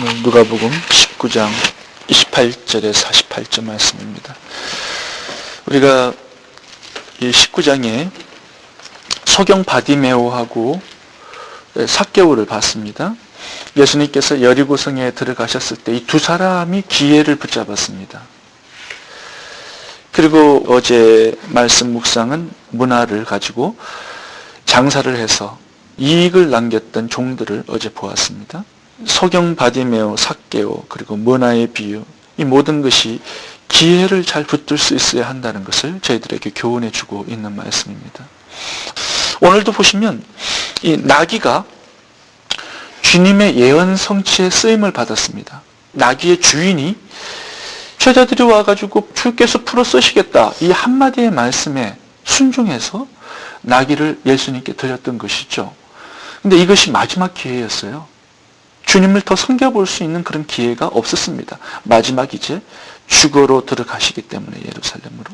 오늘 누가복음 19장 28절에서 48절 말씀입니다. 우리가 이 19장에 소경 바디메오하고 삭개오를 봤습니다. 예수님께서 여리고성에 들어가셨을 때 이 두 사람이 기회를 붙잡았습니다. 그리고 어제 말씀 묵상은 문화를 가지고 장사를 해서 이익을 남겼던 종들을 어제 보았습니다. 소경 바디메오, 삭개오, 그리고 문화의 비유, 이 모든 것이 기회를 잘 붙들 수 있어야 한다는 것을 저희들에게 교훈해 주고 있는 말씀입니다. 오늘도 보시면 이 나귀가 주님의 예언 성취에 쓰임을 받았습니다. 나귀의 주인이 제자들이 와가지고 주께서 풀어 쓰시겠다, 이 한마디의 말씀에 순종해서 나귀를 예수님께 드렸던 것이죠. 근데 이것이 마지막 기회였어요. 주님을 더 섬겨볼 수 있는 그런 기회가 없었습니다. 마지막 이제 주거로 들어가시기 때문에 예루살렘으로.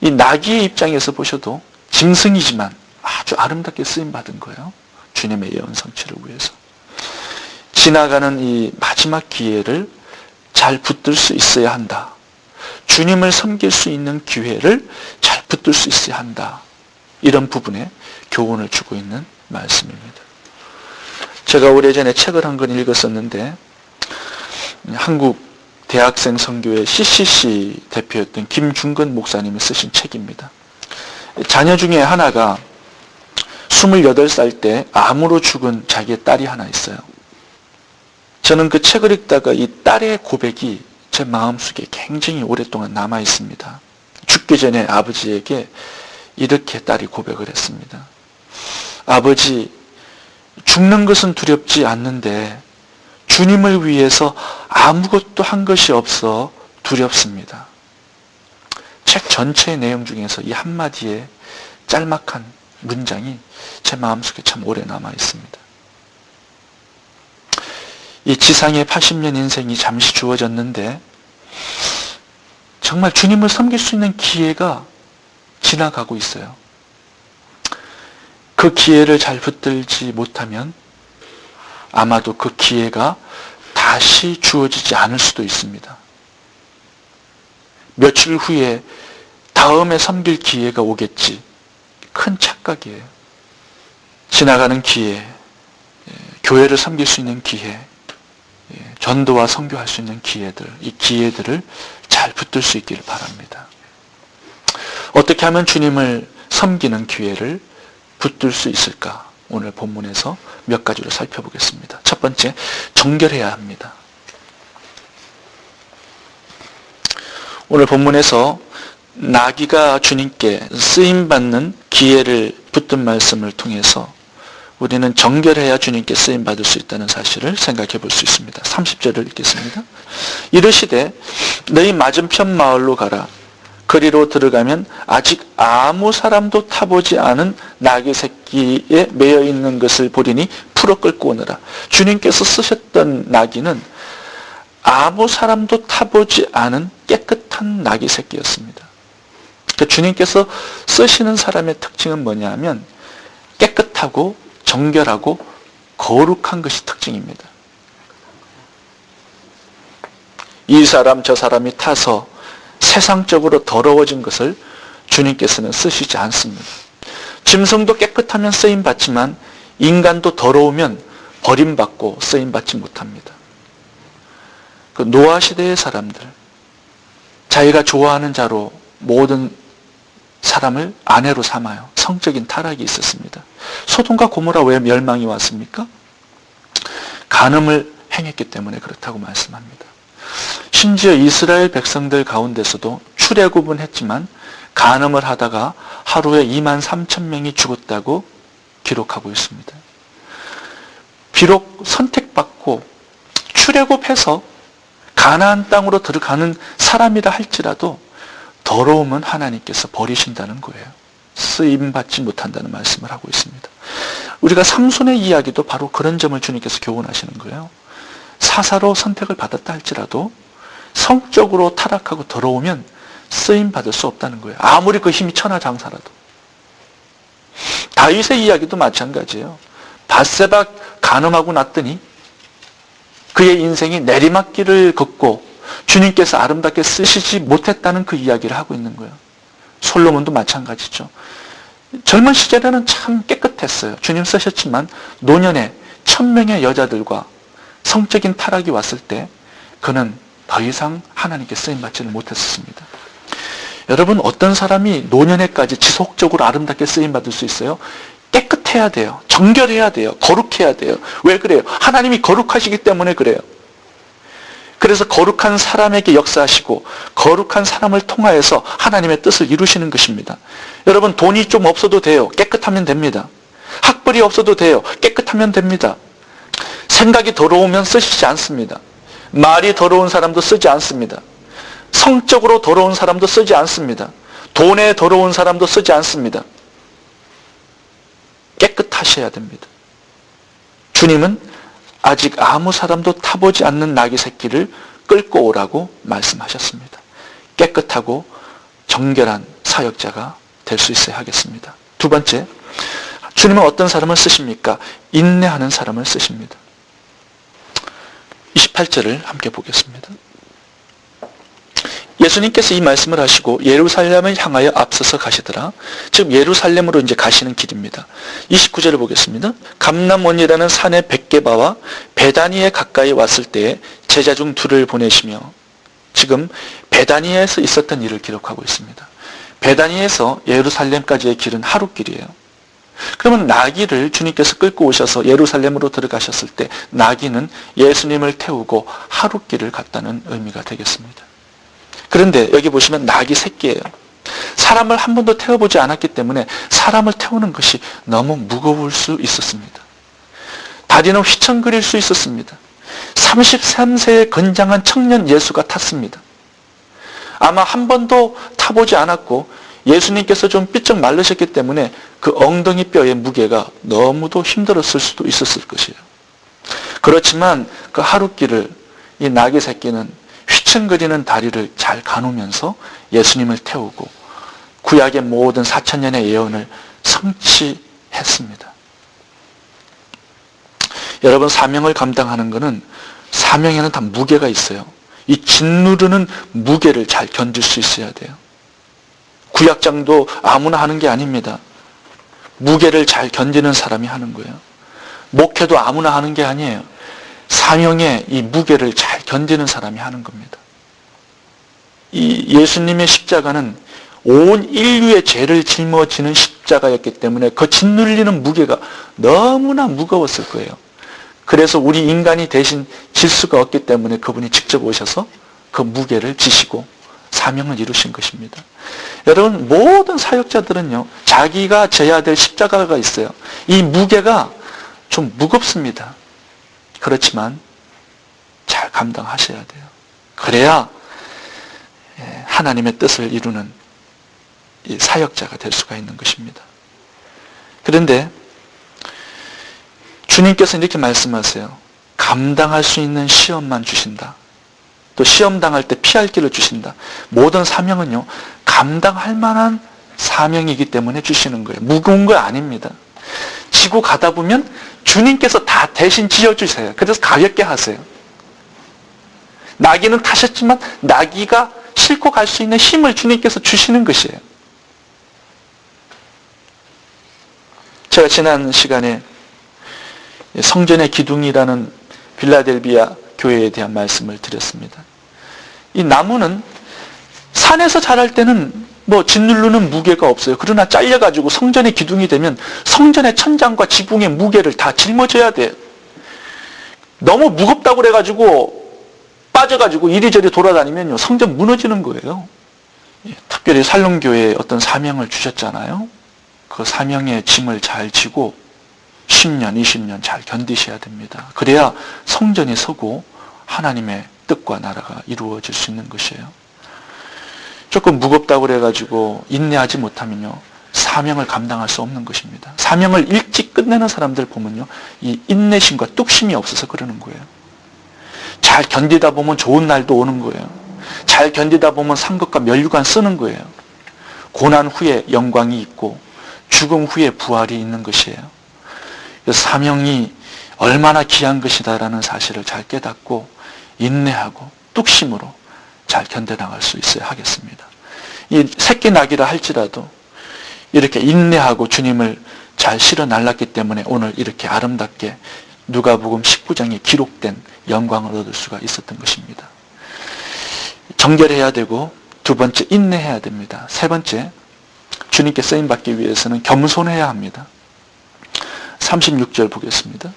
이 나귀의 입장에서 보셔도 짐승이지만 아주 아름답게 쓰임받은 거예요. 주님의 예언 성취를 위해서. 지나가는 이 마지막 기회를 잘 붙들 수 있어야 한다. 주님을 섬길 수 있는 기회를 잘 붙들 수 있어야 한다. 이런 부분에 교훈을 주고 있는 말씀입니다. 제가 오래전에 책을 한 권 읽었었는데 한국 대학생 선교회 CCC 대표였던 김중건 목사님이 쓰신 책입니다. 자녀 중에 하나가 28살 때 암으로 죽은 자기의 딸이 하나 있어요. 저는 그 책을 읽다가 이 딸의 고백이 제 마음속에 굉장히 오랫동안 남아 있습니다. 죽기 전에 아버지에게 이렇게 딸이 고백을 했습니다. 아버지, 죽는 것은 두렵지 않는데 주님을 위해서 아무것도 한 것이 없어 두렵습니다. 책 전체의 내용 중에서 이 한마디의 짤막한 문장이 제 마음속에 참 오래 남아 있습니다. 이 지상의 80년 인생이 잠시 주어졌는데 정말 주님을 섬길 수 있는 기회가 지나가고 있어요. 그 기회를 잘 붙들지 못하면 아마도 그 기회가 다시 주어지지 않을 수도 있습니다. 며칠 후에 다음에 섬길 기회가 오겠지. 큰 착각이에요. 지나가는 기회, 교회를 섬길 수 있는 기회, 전도와 선교할 수 있는 기회들, 이 기회들을 잘 붙들 수 있기를 바랍니다. 어떻게 하면 주님을 섬기는 기회를 붙들 수 있을까? 오늘 본문에서 몇 가지로 살펴보겠습니다. 첫 번째, 정결해야 합니다. 오늘 본문에서 나귀가 주님께 쓰임받는 기회를 붙든 말씀을 통해서 우리는 정결해야 주님께 쓰임받을 수 있다는 사실을 생각해 볼 수 있습니다. 30절을 읽겠습니다. 이르시되 너희 맞은편 마을로 가라. 거리로 들어가면 아직 아무 사람도 타보지 않은 나귀 새끼에 매여 있는 것을 보리니 풀어 끌고 오너라. 주님께서 쓰셨던 나귀는 아무 사람도 타보지 않은 깨끗한 나귀 새끼였습니다. 그러니까 주님께서 쓰시는 사람의 특징은 뭐냐 하면 깨끗하고 정결하고 거룩한 것이 특징입니다. 이 사람 저 사람이 타서 세상적으로 더러워진 것을 주님께서는 쓰시지 않습니다. 짐승도 깨끗하면 쓰임받지만 인간도 더러우면 버림받고 쓰임받지 못합니다. 그 노아 시대의 사람들, 자기가 좋아하는 자로 모든 사람을 아내로 삼아요. 성적인 타락이 있었습니다. 소돔과 고모라 왜 멸망이 왔습니까? 간음을 행했기 때문에 그렇다고 말씀합니다. 심지어 이스라엘 백성들 가운데서도 출애굽은 했지만 간음을 하다가 하루에 23,000명이 죽었다고 기록하고 있습니다. 비록 선택받고 출애굽해서 가나안 땅으로 들어가는 사람이라 할지라도 더러움은 하나님께서 버리신다는 거예요. 쓰임받지 못한다는 말씀을 하고 있습니다. 우리가 삼손의 이야기도 바로 그런 점을 주님께서 교훈하시는 거예요. 사사로 선택을 받았다 할지라도 성적으로 타락하고 더러우면 쓰임받을 수 없다는 거예요. 아무리 그 힘이 천하장사라도. 다윗의 이야기도 마찬가지예요. 밧세바 간음하고 났더니 그의 인생이 내리막길을 걷고 주님께서 아름답게 쓰시지 못했다는 그 이야기를 하고 있는 거예요. 솔로몬도 마찬가지죠. 젊은 시절에는 참 깨끗했어요. 주님 쓰셨지만 노년에 1000명의 여자들과 성적인 타락이 왔을 때 그는 더 이상 하나님께 쓰임받지를 못했습니다. 여러분, 어떤 사람이 노년에까지 지속적으로 아름답게 쓰임받을 수 있어요? 깨끗해야 돼요. 정결해야 돼요. 거룩해야 돼요. 왜 그래요? 하나님이 거룩하시기 때문에 그래요. 그래서 거룩한 사람에게 역사하시고 거룩한 사람을 통하여서 하나님의 뜻을 이루시는 것입니다. 여러분, 돈이 좀 없어도 돼요. 깨끗하면 됩니다. 학벌이 없어도 돼요. 깨끗하면 됩니다. 생각이 더러우면 쓰시지 않습니다. 말이 더러운 사람도 쓰지 않습니다. 성적으로 더러운 사람도 쓰지 않습니다. 돈에 더러운 사람도 쓰지 않습니다. 깨끗하셔야 됩니다. 주님은 아직 아무 사람도 타보지 않는 나귀 새끼를 끌고 오라고 말씀하셨습니다. 깨끗하고 정결한 사역자가 될 수 있어야 하겠습니다. 두 번째, 주님은 어떤 사람을 쓰십니까? 인내하는 사람을 쓰십니다. 28절을 함께 보겠습니다. 예수님께서 이 말씀을 하시고 예루살렘을 향하여 앞서서 가시더라. 지금 예루살렘으로 이제 가시는 길입니다. 29절을 보겠습니다. 감람원이라는 산의 벳게바와 베다니에 가까이 왔을 때에 제자 중 둘을 보내시며, 지금 베다니에서 있었던 일을 기록하고 있습니다. 베다니에서 예루살렘까지의 길은 하루길이에요. 그러면 나귀를 주님께서 끌고 오셔서 예루살렘으로 들어가셨을 때 나귀는 예수님을 태우고 하루길을 갔다는 의미가 되겠습니다. 그런데 여기 보시면 나귀 새끼예요. 사람을 한 번도 태워보지 않았기 때문에 사람을 태우는 것이 너무 무거울 수 있었습니다. 다리는 휘청거릴 수 있었습니다. 33세의 건장한 청년 예수가 탔습니다. 아마 한 번도 타보지 않았고 예수님께서 좀 삐쩍 말르셨기 때문에 그 엉덩이 뼈의 무게가 너무도 힘들었을 수도 있었을 것이에요. 그렇지만 그 하루길을 이 나귀 새끼는 휘청거리는 다리를 잘 가누면서 예수님을 태우고 구약의 모든 4000년의 예언을 성취했습니다. 여러분, 사명을 감당하는 것은 사명에는 다 무게가 있어요. 이 짓누르는 무게를 잘 견딜 수 있어야 돼요. 구약장도 아무나 하는 게 아닙니다. 무게를 잘 견디는 사람이 하는 거예요. 목회도 아무나 하는 게 아니에요. 사명의 이 무게를 잘 견디는 사람이 하는 겁니다. 이 예수님의 십자가는 온 인류의 죄를 짊어지는 십자가였기 때문에 그 짓눌리는 무게가 너무나 무거웠을 거예요. 그래서 우리 인간이 대신 질 수가 없기 때문에 그분이 직접 오셔서 그 무게를 지시고 사명을 이루신 것입니다. 여러분, 모든 사역자들은요, 자기가 져야 될 십자가가 있어요. 이 무게가 좀 무겁습니다. 그렇지만 잘 감당하셔야 돼요. 그래야 하나님의 뜻을 이루는 이 사역자가 될 수가 있는 것입니다. 그런데 주님께서 이렇게 말씀하세요. 감당할 수 있는 시험만 주신다. 또 시험 당할 때 피할 길을 주신다. 모든 사명은요, 감당할 만한 사명이기 때문에 주시는 거예요. 무거운 거 아닙니다. 지고 가다 보면 주님께서 다 대신 지어주세요. 그래서 가볍게 하세요. 나귀는 타셨지만 나귀가 싣고 갈 수 있는 힘을 주님께서 주시는 것이에요. 제가 지난 시간에 성전의 기둥이라는 빌라델비아 교회에 대한 말씀을 드렸습니다. 이 나무는 산에서 자랄 때는 짓누르는 무게가 없어요. 그러나 잘려가지고 성전의 기둥이 되면 성전의 천장과 지붕의 무게를 다 짊어져야 돼요. 너무 무겁다고 그래가지고 빠져가지고 이리저리 돌아다니면요, 성전 무너지는 거예요. 특별히 살롱교회에 어떤 사명을 주셨잖아요. 그 사명의 짐을 잘 지고 10년, 20년 잘 견디셔야 됩니다. 그래야 성전이 서고 하나님의 뜻과 나라가 이루어질 수 있는 것이에요. 조금 무겁다고 그래가지고 인내하지 못하면요, 사명을 감당할 수 없는 것입니다. 사명을 일찍 끝내는 사람들 보면요, 이 인내심과 뚝심이 없어서 그러는 거예요. 잘 견디다 보면 좋은 날도 오는 거예요. 잘 견디다 보면 상급과 면류관 쓰는 거예요. 고난 후에 영광이 있고 죽음 후에 부활이 있는 것이에요. 사명이 얼마나 귀한 것이다라는 사실을 잘 깨닫고 인내하고 뚝심으로 잘 견뎌나갈 수 있어야 하겠습니다. 이 새끼 낙이라 할지라도 이렇게 인내하고 주님을 잘 실어 날랐기 때문에 오늘 이렇게 아름답게 누가복음 19장에 기록된 영광을 얻을 수가 있었던 것입니다. 정결해야 되고, 두 번째 인내해야 됩니다. 세 번째, 주님께 쓰임받기 위해서는 겸손해야 합니다. 36절 보겠습니다.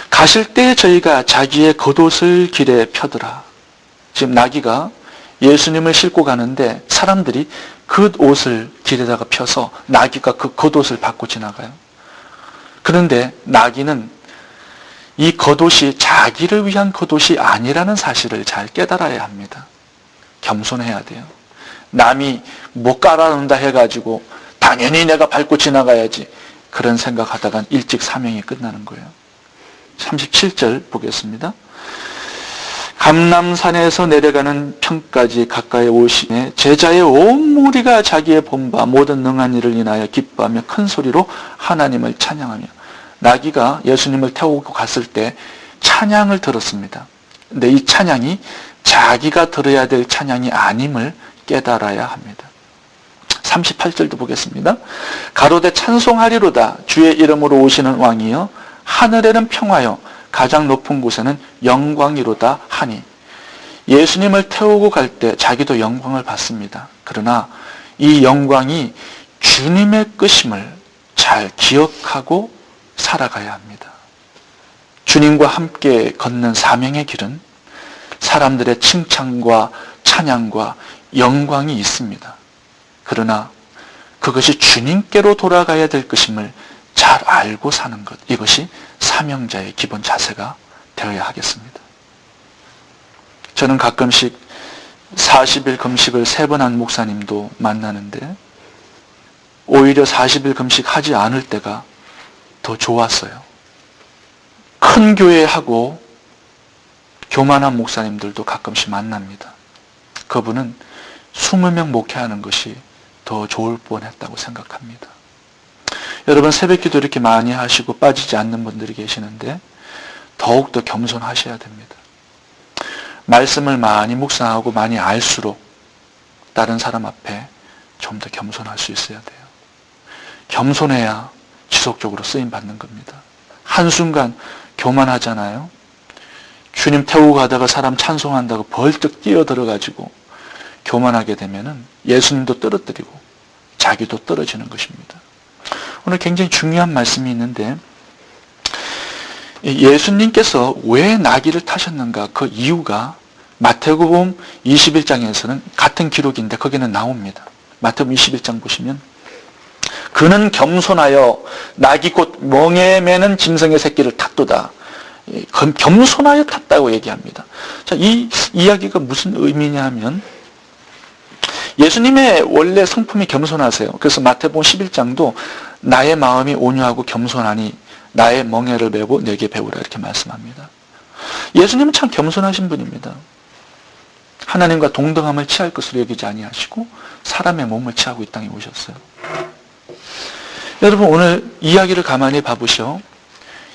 가실 때 저희가 자기의 겉옷을 길에 펴더라. 지금 나귀가 예수님을 싣고 가는데 사람들이 겉옷을 길에다가 펴서 나귀가 그 겉옷을 받고 지나가요. 그런데 나귀는 이 겉옷이 자기를 위한 겉옷이 아니라는 사실을 잘 깨달아야 합니다. 겸손해야 돼요. 남이 못 깔아놓는다 해가지고 당연히 내가 밟고 지나가야지, 그런 생각하다간 일찍 사명이 끝나는 거예요. 37절 보겠습니다. 감람산에서 내려가는 편까지 가까이 오시매 제자의 온 무리가 자기의 본바 모든 능한 일을 인하여 기뻐하며 큰 소리로 하나님을 찬양하며, 나귀가 예수님을 태우고 갔을 때 찬양을 들었습니다. 근데 이 찬양이 자기가 들어야 될 찬양이 아님을 깨달아야 합니다. 38절도 보겠습니다. 가로되 찬송하리로다 주의 이름으로 오시는 왕이여 하늘에는 평화여 가장 높은 곳에는 영광이로다 하니, 예수님을 태우고 갈 때 자기도 영광을 받습니다. 그러나 이 영광이 주님의 것임을 잘 기억하고 살아가야 합니다. 주님과 함께 걷는 사명의 길은 사람들의 칭찬과 찬양과 영광이 있습니다. 그러나 그것이 주님께로 돌아가야 될 것임을 잘 알고 사는 것, 이것이 사명자의 기본 자세가 되어야 하겠습니다. 저는 가끔씩 40일 금식을 3번 한 목사님도 만나는데 오히려 40일 금식 하지 않을 때가 더 좋았어요. 큰 교회하고 교만한 목사님들도 가끔씩 만납니다. 그분은 20명 목회하는 것이 더 좋을 뻔했다고 생각합니다. 여러분, 새벽기도 이렇게 많이 하시고 빠지지 않는 분들이 계시는데 더욱더 겸손하셔야 됩니다. 말씀을 많이 묵상하고 많이 알수록 다른 사람 앞에 좀 더 겸손할 수 있어야 돼요. 겸손해야 지속적으로 쓰임받는 겁니다. 한순간 교만하잖아요. 주님 태우고 가다가 사람 찬송한다고 벌떡 뛰어들어가지고 교만하게 되면은 예수님도 떨어뜨리고 자기도 떨어지는 것입니다. 오늘 굉장히 중요한 말씀이 있는데, 예수님께서 왜 나귀를 타셨는가, 그 이유가 마태복음 21장에서는 같은 기록인데 거기는 나옵니다. 마태복음 21장 보시면 그는 겸손하여 나귀 곧 멍에 매는 짐승의 새끼를 탔도다. 겸손하여 탔다고 얘기합니다. 자, 이 이야기가 무슨 의미냐 하면 예수님의 원래 성품이 겸손하세요. 그래서 마태복음 11장도 나의 마음이 온유하고 겸손하니 나의 멍에를 메고 내게 배우라, 이렇게 말씀합니다. 예수님은 참 겸손하신 분입니다. 하나님과 동등함을 취할 것으로 여기지 아니하시고 사람의 몸을 취하고 이 땅에 오셨어요. 여러분, 오늘 이야기를 가만히 봐보셔.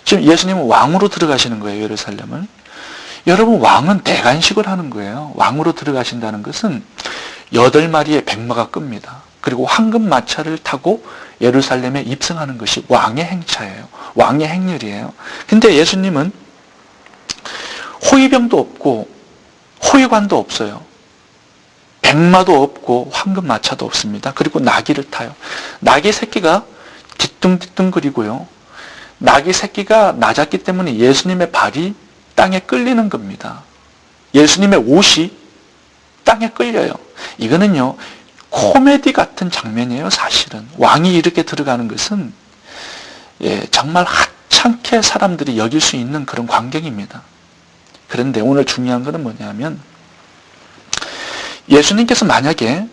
지금 예수님은 왕으로 들어가시는 거예요, 예루살렘을. 여러분, 왕은 대관식을 하는 거예요. 왕으로 들어가신다는 것은 8마리의 백마가 끕니다. 그리고 황금 마차를 타고 예루살렘에 입성하는 것이 왕의 행차예요. 왕의 행렬이에요. 근데 예수님은 호위병도 없고 호위관도 없어요. 백마도 없고 황금 마차도 없습니다. 그리고 나귀를 타요. 나귀 새끼가 뒤뚱뒤뚱거리고요. 나귀 새끼가 낮았기 때문에 예수님의 발이 땅에 끌리는 겁니다. 예수님의 옷이 땅에 끌려요. 이거는요, 코미디 같은 장면이에요. 사실은 왕이 이렇게 들어가는 것은 정말 하찮게 사람들이 여길 수 있는 그런 광경입니다. 그런데 오늘 중요한 것은 뭐냐면, 예수님께서 만약에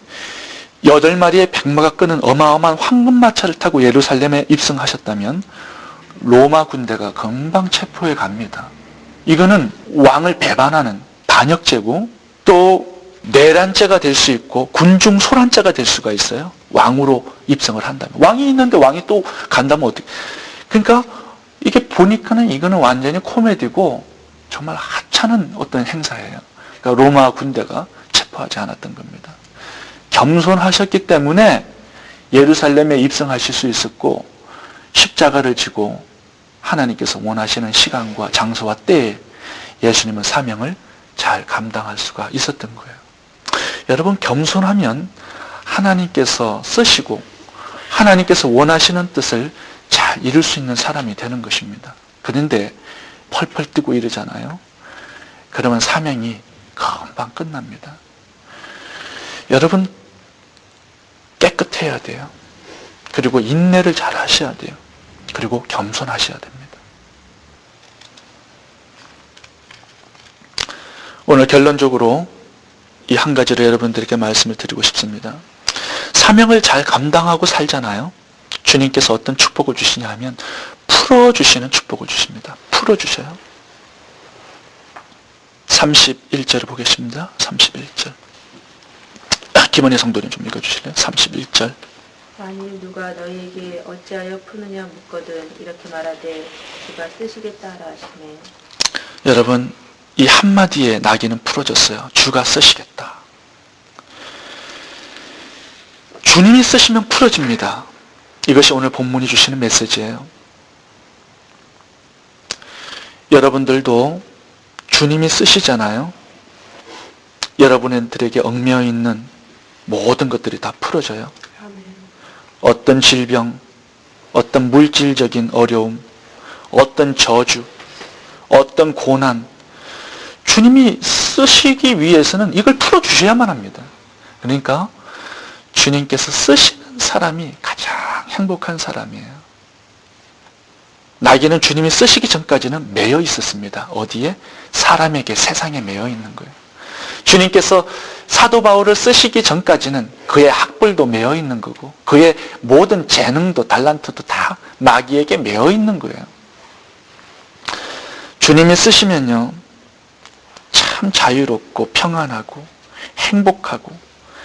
8마리의 백마가 끄는 어마어마한 황금마차를 타고 예루살렘에 입성하셨다면 로마 군대가 금방 체포해 갑니다. 이거는 왕을 배반하는 반역죄고 또 내란죄가 될 수 있고 군중 소란죄가 될 수가 있어요. 왕으로 입성을 한다면. 왕이 있는데 왕이 또 간다면 어떻게. 그러니까 이게 보니까는 이거는 완전히 코미디고 정말 하찮은 어떤 행사예요. 그러니까 로마 군대가 체포하지 않았던 겁니다. 겸손하셨기 때문에 예루살렘에 입성하실 수 있었고 십자가를 지고 하나님께서 원하시는 시간과 장소와 때에 예수님은 사명을 잘 감당할 수가 있었던 거예요. 여러분, 겸손하면 하나님께서 쓰시고 하나님께서 원하시는 뜻을 잘 이룰 수 있는 사람이 되는 것입니다. 그런데 펄펄 뛰고 이러잖아요. 그러면 사명이 금방 끝납니다. 여러분, 깨끗해야 돼요. 그리고 인내를 잘 하셔야 돼요. 그리고 겸손하셔야 됩니다. 오늘 결론적으로 이 한 가지를 여러분들에게 말씀을 드리고 싶습니다. 사명을 잘 감당하고 살잖아요. 주님께서 어떤 축복을 주시냐 하면 풀어주시는 축복을 주십니다. 풀어주셔요. 31절을 보겠습니다. 31절. 김원희 성도님 좀 읽어주실래요? 31절. 만일 누가 너희에게 어찌하여 푸느냐 묻거든 이렇게 말하되 주가 쓰시겠다 하라 하시네. 여러분, 이 한마디에 나귀는 풀어졌어요. 주가 쓰시겠다. 주님이 쓰시면 풀어집니다. 이것이 오늘 본문이 주시는 메시지예요. 여러분들도 주님이 쓰시잖아요. 여러분들에게 얽매여 있는 모든 것들이 다 풀어져요. 어떤 질병, 어떤 물질적인 어려움, 어떤 저주, 어떤 고난, 주님이 쓰시기 위해서는 이걸 풀어주셔야만 합니다. 그러니까 주님께서 쓰시는 사람이 가장 행복한 사람이에요. 나귀는 주님이 쓰시기 전까지는 매여 있었습니다. 어디에? 사람에게, 세상에 매여 있는 거예요. 주님께서 사도 바울을 쓰시기 전까지는 그의 학벌도 매여 있는 거고 그의 모든 재능도 달란트도 다 나귀에게 매여 있는 거예요. 주님이 쓰시면요, 참 자유롭고 평안하고 행복하고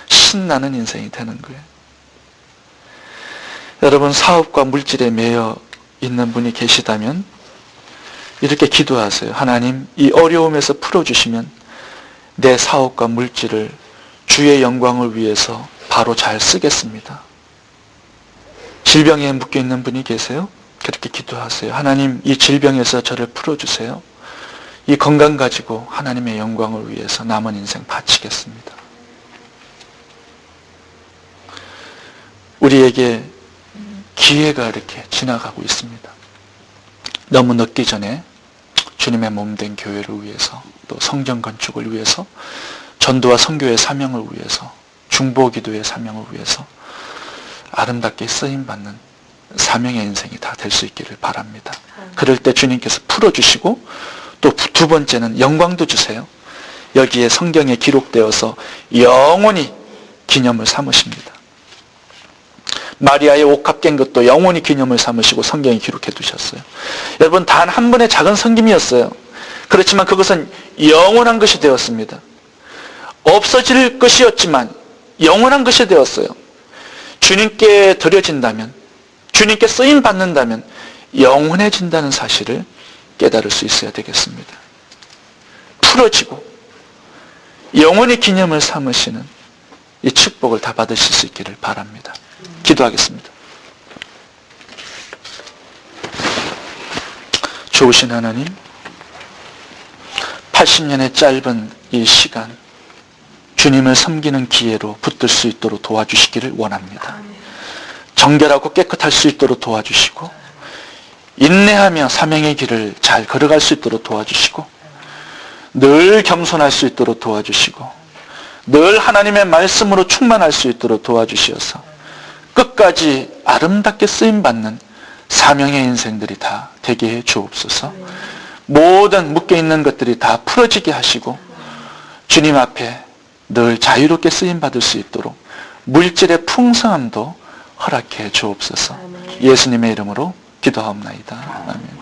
신나는 인생이 되는 거예요. 여러분, 사업과 물질에 매여 있는 분이 계시다면 이렇게 기도하세요. 하나님, 이 어려움에서 풀어주시면 내 사업과 물질을 주의 영광을 위해서 바로 잘 쓰겠습니다. 질병에 묶여있는 분이 계세요? 그렇게 기도하세요. 하나님, 이 질병에서 저를 풀어주세요. 이 건강 가지고 하나님의 영광을 위해서 남은 인생 바치겠습니다. 우리에게 기회가 이렇게 지나가고 있습니다. 너무 늦기 전에 주님의 몸된 교회를 위해서, 또 성전 건축을 위해서, 전도와 선교의 사명을 위해서, 중보기도의 사명을 위해서 아름답게 쓰임받는 사명의 인생이 다 될 수 있기를 바랍니다. 그럴 때 주님께서 풀어주시고 또 두 번째는 영광도 주세요. 여기에 성경에 기록되어서 영원히 기념을 삼으십니다. 마리아의 옥합 깬 것도 영원히 기념을 삼으시고 성경에 기록해 두셨어요. 여러분, 단 한 번의 작은 섬김이었어요. 그렇지만 그것은 영원한 것이 되었습니다. 없어질 것이었지만 영원한 것이 되었어요. 주님께 드려진다면, 주님께 쓰임 받는다면 영원해진다는 사실을 깨달을 수 있어야 되겠습니다. 풀어지고 영원히 기념을 삼으시는 이 축복을 다 받으실 수 있기를 바랍니다. 기도하겠습니다. 좋으신 하나님, 80년의 짧은 이 시간, 주님을 섬기는 기회로 붙들 수 있도록 도와주시기를 원합니다. 정결하고 깨끗할 수 있도록 도와주시고, 인내하며 사명의 길을 잘 걸어갈 수 있도록 도와주시고, 늘 겸손할 수 있도록 도와주시고, 늘 하나님의 말씀으로 충만할 수 있도록 도와주시어서 끝까지 아름답게 쓰임받는 사명의 인생들이 다 되게 해 주옵소서. 모든 묶여있는 것들이 다 풀어지게 하시고 주님 앞에 늘 자유롭게 쓰임받을 수 있도록 물질의 풍성함도 허락해 주옵소서. 예수님의 이름으로 기도하옵나이다. 아멘.